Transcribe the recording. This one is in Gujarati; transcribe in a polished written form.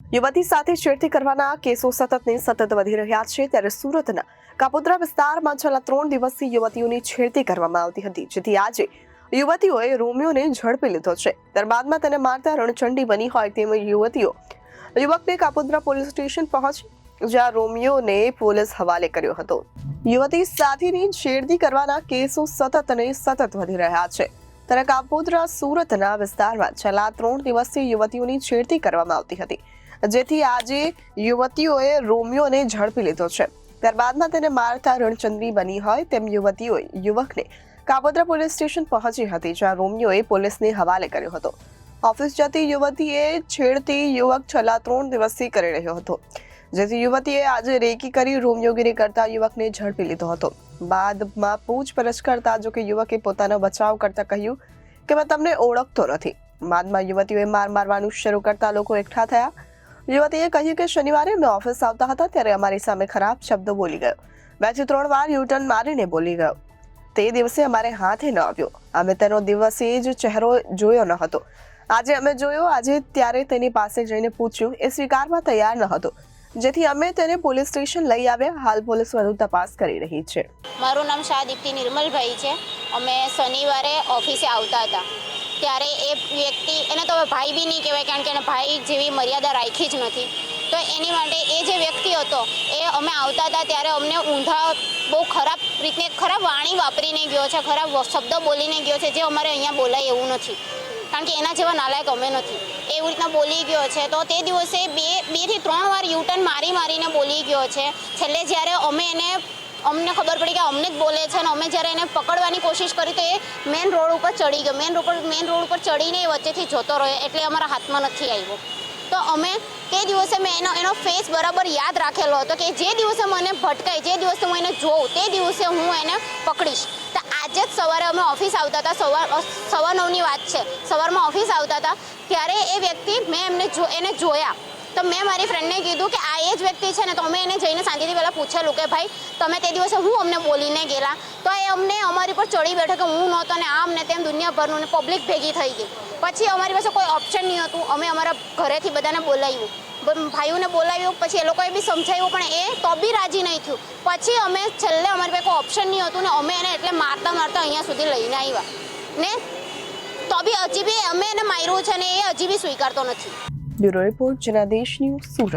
યુવતી સાથે છેડતી કરવાના કેસો સતત વધી રહ્યા છે ત્યારે સુરતના કાપોદ્રા વિસ્તારમાં છેલ્લા 3 દિવસથી યુવતીઓની છેડતી કરવામાં આવતી હતી, જેથી આજે યુવતીઓએ રોમિયોને ઝડપી લીધો છે। ત્યારબાદમાં તેને મારતા રણચંડી બની હોય તેમ યુવકને કાપોદ્રા પોલીસ સ્ટેશન પહોંચી, જ્યાં રોમિયોને પોલીસ હવાલે કર્યો હતો। યુવતી સાથેની છેડતી કરવાના કેસો સતત વધી રહ્યા છે ત્યારે કાપોદ્રા સુરતના વિસ્તારમાં છેલ્લા 3 દિવસથી યુવતીઓની છેડતી કરવામાં આવતી હતી, જેથી આજે યુવતીઓએ રોમિયોને ઝડપી લીધો છે। ત્યારબાદમાં તેને મારતા રણચંદ્રી બની હોય તેમ યુવતીઓએ યુવકને કાપોદ્રા પોલીસ સ્ટેશન પહોંચી હતી, જ્યાં રોમિયોએ પોલીસને હવાલે કર્યો હતો। ઓફિસ જતી યુવતીએ છેડતી યુવક છેલ્લા 3 દિવસથી કરી રહ્યો હતો, જેથી યુવતીએ આજે રેકી કરી રોમિયોગીરી કરતા યુવકને ઝડપી લીધો હતો। બાદમાં પૂછપરછ કરતા જોકે યુવકે પોતાનો બચાવ કરતા કહ્યું કે મેં તમને ઓળખતો નથી। બાદમાં યુવતીઓએ મારવાનું શરૂ કરતા લોકો એકઠા થયા। યુવતીએ કહ્યું કે શનિવારે અમે ઓફિસ આવતા હતા ત્યારે અમારી સામે ખરાબ શબ્દો બોલી ગયો, 2 થી 3 વાર યુટર્ન મારીને બોલી ગયો। તે દિવસે અમારે હાથે ન આવ્યો, અમે તેનો દિવસે જ ચહેરો જોયો ન હતો। આજે અમે જોયો, આજે ત્યારે તેની પાસે જઈને પૂછ્યું, એ સ્વીકારવા તૈયાર ન હતો, જેથી અમે તેને પોલીસ સ્ટેશન લઈ આવ્યા। હાલ પોલીસ વધુ તપાસ કરી રહી છે। મારું નામ શાહ દીપ્તિ નિર્મલભાઈ છે। અમે શનિવારે ઓફિસે આવતા હતા ત્યારે એ વ્યક્તિ, એને તો ભાઈ બી નહીં કહેવાય કારણ કે એને ભાઈ જેવી મર્યાદા રાખી જ નથી, તો એની માટે એ જે વ્યક્તિ હતો એ અમે આવતા હતા ત્યારે અમને ઊંધા બહુ ખરાબ રીતને ખરાબ વાણી વાપરીને ગયો છે, ખરાબ શબ્દ બોલીને ગયો છે, જે અમારે અહીંયા બોલાય એવું નથી કારણ કે એના જેવા નાલાયક અમે નથી। એવી રીતના બોલી ગયો છે તો તે દિવસે બે થી 3 વાર યુટર્ન મારીને બોલી ગયો છે। છેલ્લે જ્યારે અમને ખબર પડી કે અમને જ બોલે છે અને અમે જ્યારે એને પકડવાની કોશિશ કરી તો એ મેઇન રોડ ઉપર ચડી ગયો। મેઇન રોડ ઉપર ચડીને એ વચ્ચેથી જતો રહ્યો, એટલે અમારા હાથમાં નથી આવ્યો। તો અમે તે દિવસે મેં એનો ફેસ બરાબર યાદ રાખેલો હતો કે જે દિવસે મને ભટકાય, જે દિવસે હું એને જોઉં તે દિવસે હું એને પકડીશ। તો આજે જ સવારે અમે ઓફિસ આવતા હતા, 9:15ની વાત છે, સવારમાં ઓફિસ આવતા હતા ત્યારે એ વ્યક્તિ મેં એને જોયા તો મેં મારી ફ્રેન્ડને કીધું કે આ એ જ વ્યક્તિ છે ને, તો અમે એને જઈને શાંતિથી પહેલાં પૂછેલું કે ભાઈ તમે તે દિવસે હું અમને બોલીને ગયેલા, તો એ અમને અમારી પર ચડી બેઠો કે હું નહોતો ને આમ ને તેમ દુનિયાભરનું ને પબ્લિક ભેગી થઈ ગઈ। પછી અમારી પાસે કોઈ ઓપ્શન નહીં હતું, અમે અમારા ઘરેથી બધાને બોલાવ્યું, ભાઈઓને બોલાવ્યું, પછી એ લોકોએ બી સમજાવ્યું પણ એ તો બી રાજી નહીં થયું। પછી અમે છેલ્લે અમારી પાસે કોઈ ઓપ્શન નહીં હતું ને અમે એને એટલે મારતા અહીંયા સુધી લઈને આવ્યા ને, તો બી હજી બી અમે એને માર્યું છે ને એ હજી બી સ્વીકારતો નથી। Bureau report Janadesh news, Surat.